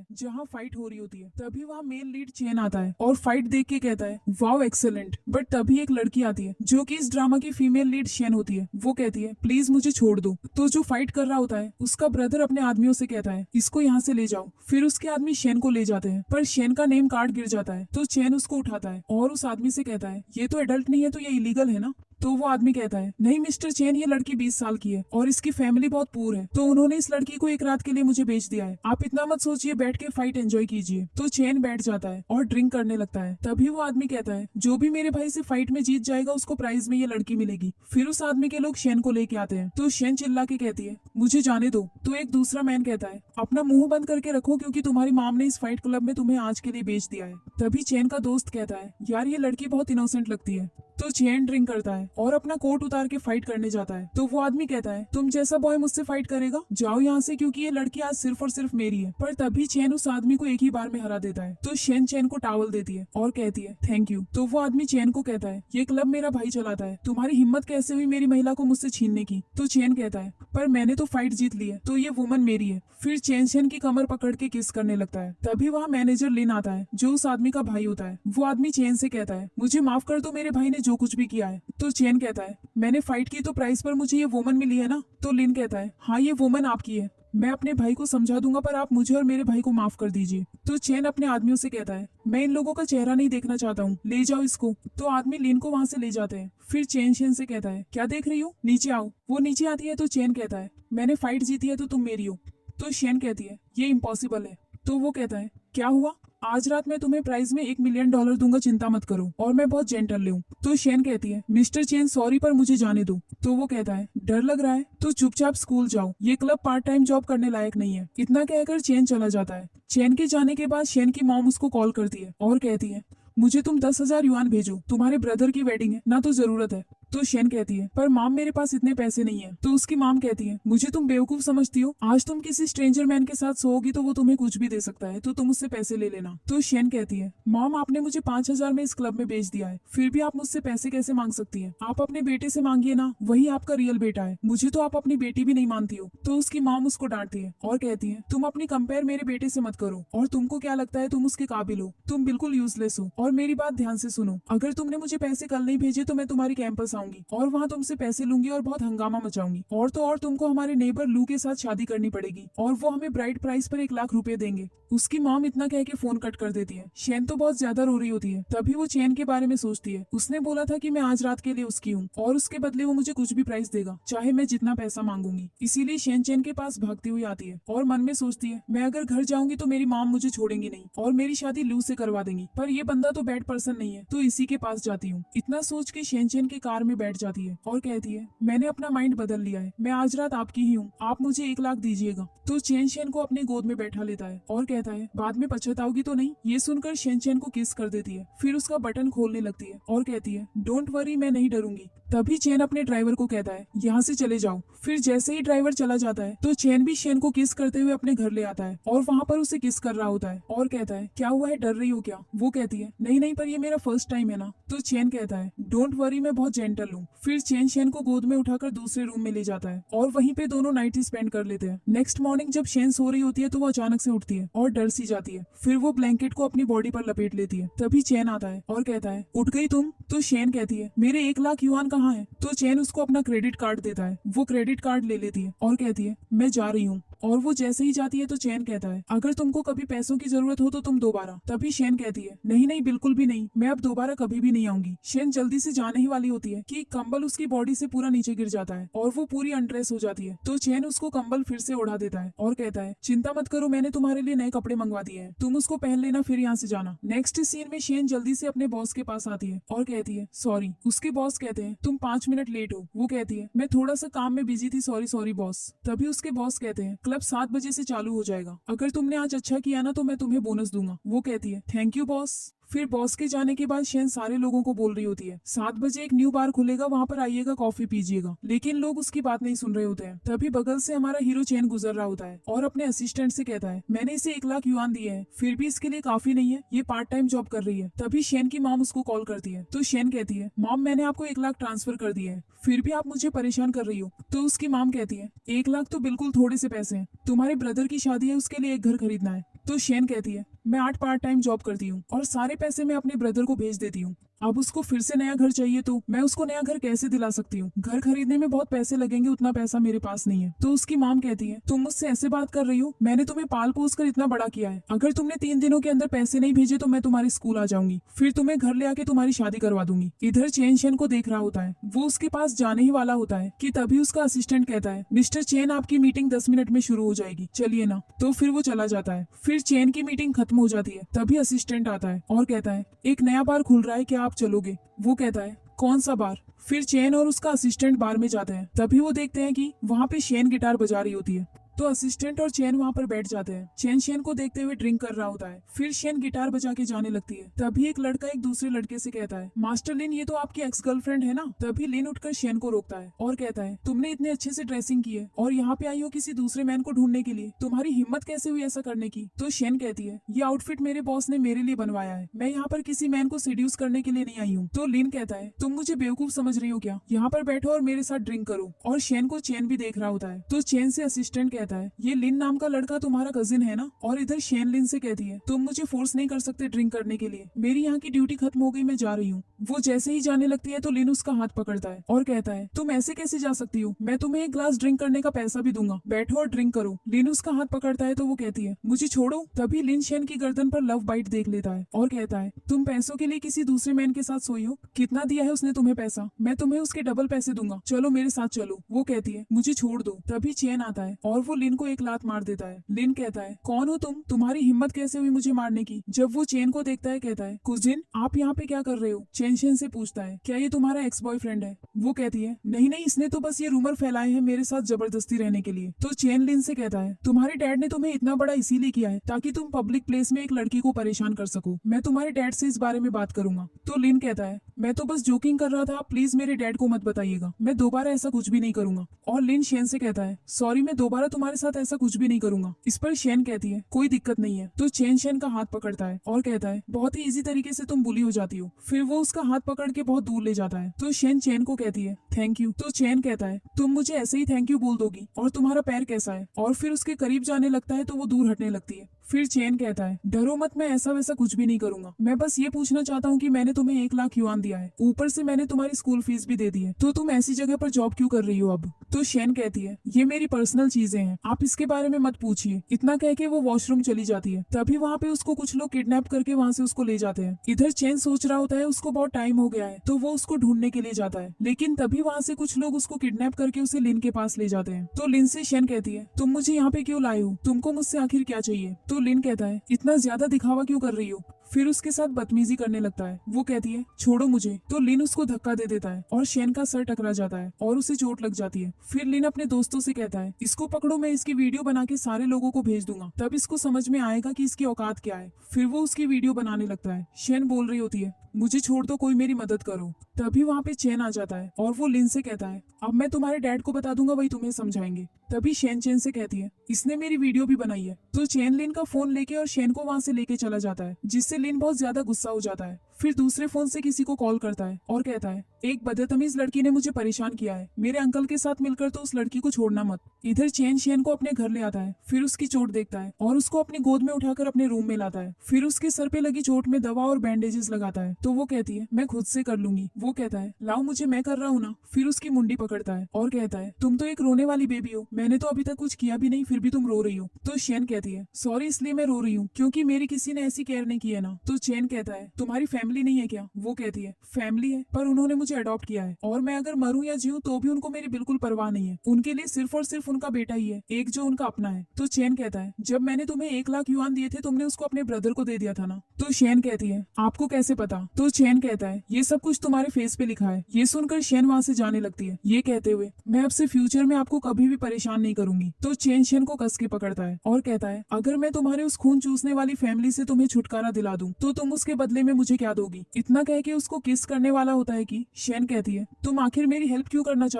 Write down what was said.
जहाँ फाइट हो रही होती है। तभी वहाँ मेल लीड चेन आता है और फाइट देख के कहता है वाओ एक्सेलेंट। बट तभी एक लड़की आती है जो कि इस ड्रामा की फीमेल लीड शेन होती है। वो कहती है प्लीज मुझे छोड़ दो। तो जो फाइट कर रहा होता है उसका ब्रदर अपने आदमियों से कहता है इसको यहाँ से ले जाओ। फिर उसके आदमी शेन को ले जाते हैं, पर शेन का नेम कार्ड गिर जाता है तो चेन उसको उठाता है और उस आदमी से कहता है ये तो एडल्ट नहीं है तो ये इलीगल है ना। तो वो आदमी कहता है नहीं मिस्टर चेन, ये लड़की 20 साल की है और इसकी फैमिली बहुत पुअर है, तो उन्होंने इस लड़की को एक रात के लिए मुझे बेच दिया है। आप इतना मत सोचिए, बैठ के फाइट एंजॉय कीजिए। तो चेन बैठ जाता है और ड्रिंक करने लगता है। तभी वो आदमी कहता है जो भी मेरे भाई से फाइट में जीत जाएगा उसको प्राइज में ये लड़की मिलेगी। फिर उस आदमी के लोग शेन को लेके आते हैं तो शेन चिल्ला के कहती है मुझे जाने दो। तो एक दूसरा मैन कहता है अपना मुंह बंद करके रखो क्योंकि तुम्हारी मॉम ने इस फाइट क्लब में तुम्हें आज के लिए बेच दिया है। तभी चेन का दोस्त कहता है यार ये लड़की बहुत इनोसेंट लगती है। तो चेन ड्रिंक करता है और अपना कोट उतार के फाइट करने जाता है। तो वो आदमी कहता है तुम जैसा बॉय मुझसे फाइट करेगा, जाओ यहाँ से क्योंकि ये लड़की आज सिर्फ और सिर्फ मेरी है। पर तभी चेन उस आदमी को एक ही बार में हरा देता है। तो शेन चेन को टावल देती है और कहती है थैंक यू। तो वो आदमी चेन को कहता है ये क्लब मेरा भाई चलाता है, तुम्हारी हिम्मत कैसे हुई मेरी महिला को मुझसे छीनने की। तो चेन कहता है पर मैंने तो फाइट जीत ली है, तो ये वुमन मेरी है। फिर चेन की कमर पकड़ के किस करने लगता है। तभी वहाँ मैनेजर लिन आता है जो उस आदमी का भाई होता है। वो आदमी चेन से कहता है मुझे माफ कर दो, मेरे भाई ने जो कुछ भी किया है। तो चेन कहता है मैंने फाइट की तो प्राइस पर मुझे ये वुमन मिली है ना। तो लिन कहता है हाँ ये वुमन आपकी है, मैं अपने भाई को समझा दूंगा पर आप मुझे और मेरे भाई को माफ कर दीजिए। तो चेन अपने आदमियों से कहता है मैं इन लोगों का चेहरा नहीं देखना चाहता हूँ, ले जाओ इसको। तो आदमी लिन को वहाँ से ले जाते हैं। फिर चेन शेन से कहता है क्या देख रही हो, नीचे आओ। वो नीचे आती है तो चेन कहता है मैंने फाइट जीती है तो तुम मेरी हो। तो शेन कहती है ये इम्पॉसिबल है। तो वो कहता है क्या हुआ, आज रात मैं तुम्हें प्राइज में $1 मिलियन दूंगा, चिंता मत करो, और मैं बहुत जेंटल हूँ। तो शेन कहती है मिस्टर चेन सॉरी पर मुझे जाने दो। तो वो कहता है डर लग रहा है तो चुपचाप स्कूल जाओ, ये क्लब पार्ट टाइम जॉब करने लायक नहीं है। इतना कहकर चेन चला जाता है। चेन के जाने के बाद शेन की मॉम उसको कॉल करती है और कहती है मुझे तुम 10,000 युआन भेजो, तुम्हारे ब्रदर की वेडिंग है ना, तो जरूरत है। तो शेन कहती है पर मॉम मेरे पास इतने पैसे नहीं है। तो उसकी मॉम कहती है मुझे तुम बेवकूफ समझती हो, आज तुम किसी स्ट्रेंजर मैन के साथ सोओगी तो वो तुम्हें कुछ भी दे सकता है, तो तुम उससे पैसे ले लेना। तो शेन कहती है मॉम आपने मुझे 5,000 में इस क्लब में बेच दिया है, फिर भी आप मुझसे पैसे कैसे मांग सकती है, आप अपने बेटे से मांगिए ना, वही आपका रियल बेटा है, मुझे तो आप अपनी बेटी भी नहीं मानती हो। तो उसकी मॉम उसको डांटती है और कहती है तुम अपनी कंपेयर मेरे बेटे से मत करो, और तुमको क्या लगता है तुम उसके काबिल हो, तुम बिल्कुल यूजलेस हो। और मेरी बात ध्यान से सुनो, अगर तुमने मुझे पैसे कल नहीं भेजे तो मैं तुम्हारी कैंपस आऊंगी और वहाँ तुमसे पैसे लूंगी और बहुत हंगामा मचाऊंगी, और तो और तुमको हमारे नेबर लू के साथ शादी करनी पड़ेगी और वो हमें ब्राइड प्राइस पर 1 लाख रुपए देंगे। उसकी मॉम इतना कह के फोन कट कर देती है। शेन तो बहुत ज्यादा रो रही होती है। तभी वो चेन के बारे में सोचती है, उसने बोला था कि मैं आज रात के लिए उसकी हूँ और उसके बदले वो मुझे कुछ भी प्राइस देगा, चाहे मैं जितना पैसा मांगूंगी। इसीलिए शेन चेन के पास भागती हुई आती है और मन में सोचती है मैं अगर घर जाऊंगी तो मेरी मॉम मुझे छोड़ेंगी नहीं और मेरी शादी लू से करवा देंगी, पर ये बंदा तो बैड पर्सन नहीं है, तो इसी के पास जाती हूँ। इतना सोच के शेन चेन की कार में बैठ जाती है और कहती है मैंने अपना माइंड बदल लिया है, मैं आज रात आपकी ही हूँ, आप मुझे 1 लाख दीजिएगा। तो चेन शेन को अपनी गोद में बैठा लेता है और कहता है बाद में पछताओगी तो नहीं। ये सुनकर शेन चेन को किस कर देती है, फिर उसका बटन खोलने लगती है और कहती है डोंट वरी मैं नहीं डरूंगी। तभी चेन अपने ड्राइवर को कहता है यहाँ से चले जाओ। फिर जैसे ही ड्राइवर चला जाता है तो चेन भी शेन को किस करते हुए अपने घर ले आता है और वहाँ पर उसे किस कर रहा होता है और कहता है क्या हुआ है, डर रही हो क्या। वो कहती है नहीं नहीं, पर ये मेरा फर्स्ट टाइम है ना। तो चेन कहता है डोंट वरी मैं बहुत जेंटल हूँ। फिर चेन शेन को गोद में उठाकर दूसरे रूम में ले जाता है और वहीं पे दोनों नाइट स्पेंड कर लेते हैं। नेक्स्ट मॉर्निंग जब शेन सो रही होती है तो वो अचानक से उठती है और डर सी जाती है। फिर वो ब्लैंकेट को अपनी बॉडी पर लपेट लेती है। तभी चेन आता है और कहता है उठ गई तुम। तो शेन कहती है मेरे 1 लाख युआन कहाँ है। तो चेन उसको अपना क्रेडिट कार्ड देता है। वो क्रेडिट कार्ड ले लेती है और कहती है मैं जा रही हूँ। और वो जैसे ही जाती है तो चेन कहता है अगर तुमको कभी पैसों की जरूरत हो तो तुम दोबारा। तभी शेन कहती है नहीं नहीं बिल्कुल भी नहीं, मैं अब दोबारा कभी भी नहीं आऊंगी। शेन जल्दी से जाने ही वाली होती है कि कंबल उसकी बॉडी से पूरा नीचे गिर जाता है और वो पूरी अनड्रेस हो जाती है। तो चेन उसको कंबल फिर से उड़ा देता है और कहता है चिंता मत करो, मैंने तुम्हारे लिए नए कपड़े मंगवा दिए हैं, तुम उसको पहन लेना फिर यहाँ से जाना। नेक्स्ट सीन में शेन जल्दी से अपने बॉस के पास आती है और कहती है सॉरी। उसके बॉस कहते हैं तुम 5 मिनट लेट हो। वो कहती है मैं थोड़ा सा काम में बिजी थी, सॉरी सॉरी बॉस। तभी उसके बॉस कहते हैं क्लब 7 बजे से चालू हो जाएगा, अगर तुमने आज अच्छा किया ना तो मैं तुम्हें बोनस दूंगा। वो कहती है थैंक यू बॉस। फिर बॉस के जाने के बाद शेन सारे लोगों को बोल रही होती है 7 बजे एक न्यू बार खुलेगा, वहाँ पर आइएगा, कॉफी पीजिएगा। लेकिन लोग उसकी बात नहीं सुन रहे होते हैं। तभी बगल से हमारा हीरो चेन गुजर रहा होता है और अपने असिस्टेंट से कहता है मैंने इसे 1 लाख युआन दिए हैं, फिर भी इसके लिए काफी नहीं है, ये पार्ट टाइम जॉब कर रही है। तभी शेन की मॉम उसको कॉल करती है। तो शेन कहती है मॉम मैंने आपको 1 लाख ट्रांसफर कर दिए है, फिर भी आप मुझे परेशान कर रही हो। तो उसकी मॉम कहती है 1 लाख तो बिल्कुल थोड़े से पैसे हैं, तुम्हारे ब्रदर की शादी है, उसके लिए एक घर खरीदना है। तो शेन कहती है मैं 8 पार्ट टाइम जॉब करती हूँ और सारे पैसे मैं अपने ब्रदर को भेज देती हूँ। अब उसको फिर से नया घर चाहिए तो मैं उसको नया घर कैसे दिला सकती हूँ? घर खरीदने में बहुत पैसे लगेंगे, उतना पैसा मेरे पास नहीं है। तो उसकी माम कहती है तुम मुझसे ऐसे बात कर रही हो? मैंने तुम्हें पाल पोस कर इतना बड़ा किया है, अगर तुमने 3 दिनों के अंदर पैसे नहीं भेजे तो मैं तुम्हारे स्कूल आ जाऊंगी, फिर तुम्हें घर ले आके तुम्हारी शादी करवा दूंगी। इधर चेन शेन को देख रहा होता है, वो उसके पास जाने ही वाला होता है कि तभी उसका असिस्टेंट कहता है मिस्टर चेन आपकी मीटिंग 10 मिनट में शुरू हो जाएगी, चलिए ना। तो फिर वो चला जाता है। फिर चेन की मीटिंग खत्म हो जाती है। तभी असिस्टेंट आता है और कहता है एक नया बार खुल रहा है, क्या आप चलोगे? वो कहता है कौन सा बार? फिर चेन और उसका असिस्टेंट बार में जाते हैं। तभी वो देखते हैं कि वहाँ पे शेन गिटार बजा रही होती है। तो असिस्टेंट और चेन वहाँ पर बैठ जाते हैं। चेन शेन को देखते हुए ड्रिंक कर रहा होता है। फिर शेन गिटार बजा के जाने लगती है। तभी एक लड़का एक दूसरे लड़के से कहता है मास्टर लिन ये तो आपकी एक्स गर्लफ्रेंड है ना? तभी लिन उठकर शेन को रोकता है और कहता है तुमने इतने अच्छे से ड्रेसिंग की है और यहाँ पे आई हो किसी दूसरे मैन को ढूंढने के लिए, तुम्हारी हिम्मत कैसे हुई ऐसा करने की? तो शेन कहती है ये आउटफिट मेरे बॉस ने मेरे लिए बनवाया है, मैं यहाँ पर किसी मैन को सीड्यूस करने के लिए नहीं आई हूँ। तो लिन कहता है तुम मुझे बेवकूफ समझ रही हो क्या? यहाँ पर बैठो और मेरे साथ ड्रिंक करो। और शेन को चेन भी देख रहा होता है। तो चेन से असिस्टेंट कहता है ये लिन नाम का लड़का तुम्हारा कजिन है ना? और इधर शेन लिन से कहती है तुम मुझे फोर्स नहीं कर सकते ड्रिंक करने के लिए, मेरी यहाँ की ड्यूटी खत्म हो गई, मैं जा रही हूँ। वो जैसे ही जाने लगती है तो लिन उसका हाथ पकड़ता है और कहता है तुम ऐसे कैसे जा सकती हो, मैं तुम्हें एक ग्लास ड्रिंक करने का पैसा भी दूंगा, बैठो और ड्रिंक करो। लिन उसका हाथ पकड़ता है तो वो कहती है मुझे छोड़ो। तभी लिन शेन की गर्दन पर लव बाइट देख लेता है और कहता है तुम पैसों के लिए किसी दूसरे मैन के साथ सोई हो? कितना दिया है उसने तुम्हें पैसा? मैं तुम्हें उसके डबल पैसे दूंगा, चलो मेरे साथ चलो। वो कहती है मुझे छोड़ दो। तभी चेन आता है और वो लिन को एक लात मार देता है। लिन कहता है कौन हो तुम, तुम्हारी हिम्मत कैसे हुई मुझे मारने की? जब वो चेन को देखता है कहता है कुजिन आप यहाँ पे क्या कर रहे हो? चेन शेन से पूछता है क्या ये तुम्हारा एक्स बॉयफ्रेंड है? वो कहती है नहीं नहीं, इसने तो बस ये रूमर फैलाए हैं मेरे साथ जबरदस्ती रहने के लिए। तो चेन लिन से कहता है तुम्हारे डैड ने तुम्हें इतना बड़ा इसीलिए किया है ताकि तुम पब्लिक प्लेस में एक लड़की को परेशान कर सको, मैं तुम्हारे डैड से इस बारे में बात करूंगा। तो लिन कहता है मैं तो बस जोकिंग कर रहा था, प्लीज मेरे डैड को मत बताइएगा, मैं दोबारा ऐसा कुछ भी नहीं करूंगा। और लिन शेन से कहता है सॉरी मैं दोबारा तुम्हारे साथ ऐसा कुछ भी नहीं करूंगा। इस पर शेन कहती है कोई दिक्कत नहीं है। तो चेन शेन का हाथ पकड़ता है और कहता है बहुत ही इजी तरीके से तुम बुली हो जाती हो। फिर वो उसका हाथ पकड़ के बहुत दूर ले जाता है। तो शेन चेन को कहती है थैंक यू। तो चेन कहता है तुम मुझे ऐसे ही थैंक यू बोल दोगी? और तुम्हारा पैर कैसा है? और फिर उसके करीब जाने लगता है तो वो दूर हटने लगती है। फिर चेन कहता है डरो मत, मैं ऐसा वैसा कुछ भी नहीं करूंगा, मैं बस ये पूछना चाहता हूँ कि मैंने तुम्हें 1 लाख युआन दिया है, ऊपर से मैंने तुम्हारी स्कूल फीस भी दे दी है, तो तुम ऐसी जगह पर जॉब क्यों कर रही हो अब? तो शेन कहती है ये मेरी पर्सनल चीजें हैं, आप इसके बारे में मत पूछिए। इतना कह के वो वॉशरूम चली जाती है। तभी वहाँ पे उसको कुछ लोग किडनैप करके वहाँ से उसको ले जाते हैं। इधर चेन सोच रहा होता है उसको बहुत टाइम हो गया है तो वो उसको ढूंढने के लिए जाता है, लेकिन तभी वहाँ से कुछ लोग उसको किडनैप करके उसे लिन के पास ले जाते हैं। तो लिन से शेन कहती है तुम मुझे यहाँ पे क्यों लाए हो, तुमको मुझसे आखिर क्या चाहिए? तो लिन कहता है इतना ज्यादा दिखावा क्यों कर रही हो? फिर उसके साथ बदतमीजी करने लगता है। वो कहती है छोड़ो मुझे। तो लिन उसको धक्का दे देता है और शेन का सर टकरा जाता है और उसे चोट लग जाती है। फिर लिन अपने दोस्तों से कहता है इसको पकड़ो, मैं इसकी वीडियो बना के सारे लोगों को भेज दूंगा, तब इसको समझ में आएगा कि इसकी औकात क्या है। फिर वो उसकी वीडियो बनाने लगता है। शेन बोल रही होती है मुझे छोड़ दो, कोई मेरी मदद करो। तभी वहाँ पे चेन आ जाता है और वो लिन से कहता है अब मैं तुम्हारे डैड को बता दूंगा, वही तुम्हें समझाएंगे। तभी शेन चेन से कहती है इसने मेरी वीडियो भी बनाई है। तो चेन लिन का फोन लेके और शेन को वहाँ से लेके चला जाता है, जिससे लिन बहुत ज्यादा गुस्सा हो जाता है। फिर दूसरे फोन से किसी को कॉल करता है और कहता है एक बदतमीज लड़की ने मुझे परेशान किया है, मेरे अंकल के साथ मिलकर तो उस लड़की को छोड़ना मत। इधर चेन शेन को अपने घर ले आता है। फिर उसकी चोट देखता है और उसको अपनी गोद में उठाकर अपने रूम में लाता है। फिर उसके सर पे लगी चोट में दवा और बैंडेजेस लगाता है। तो वो कहती है मैं खुद से कर लूंगी। वो कहता है लाओ मुझे, मैं कर रहा हूँ ना। फिर उसकी मुंडी पकड़ता है और कहता है तुम तो एक रोने वाली बेबी हो, मैंने तो अभी तक कुछ किया भी नहीं फिर भी तुम रो रही हो। तो शेन कहती है सॉरी, इसलिए मैं रो रही हूँ क्योंकि मेरी किसी ने ऐसी केयर नहीं की है ना। तो चेन कहता है तुम्हारी फैमिली नहीं है क्या? वो कहती है फैमिली है, पर उन्होंने मुझे अडॉप्ट किया है और मैं अगर मरूं या जीऊं तो भी उनको मेरी बिल्कुल परवाह नहीं है। उनके लिए सिर्फ और सिर्फ उनका बेटा ही है, एक जो उनका अपना है। तो चेन कहता है जब मैंने तुम्हें 1 लाख युआन दिए थे तुमने उसको अपने ब्रदर को दे दिया था ना। तो शेन कहती है आपको कैसे पता? तो चेन कहता है ये सब कुछ तुम्हारे फेस पे लिखा है। ये सुनकर शेन वहाँ से जाने लगती है, ये कहते हुए मैं अब से फ्यूचर में आपको कभी भी परेशान नहीं करूंगी। तो चेन शेन को कस के पकड़ता है और कहता है अगर मैं तुम्हारे उस खून चूसने वाली फैमिली से तुम्हें छुटकारा दिला दूं तो तुम उसके बदले में मुझे क्या दोगी? इतना कह के उसको किस करने वाला होता है कि शेन कहती है तुम आखिर मेरी हेल्प क्यों करना चाहते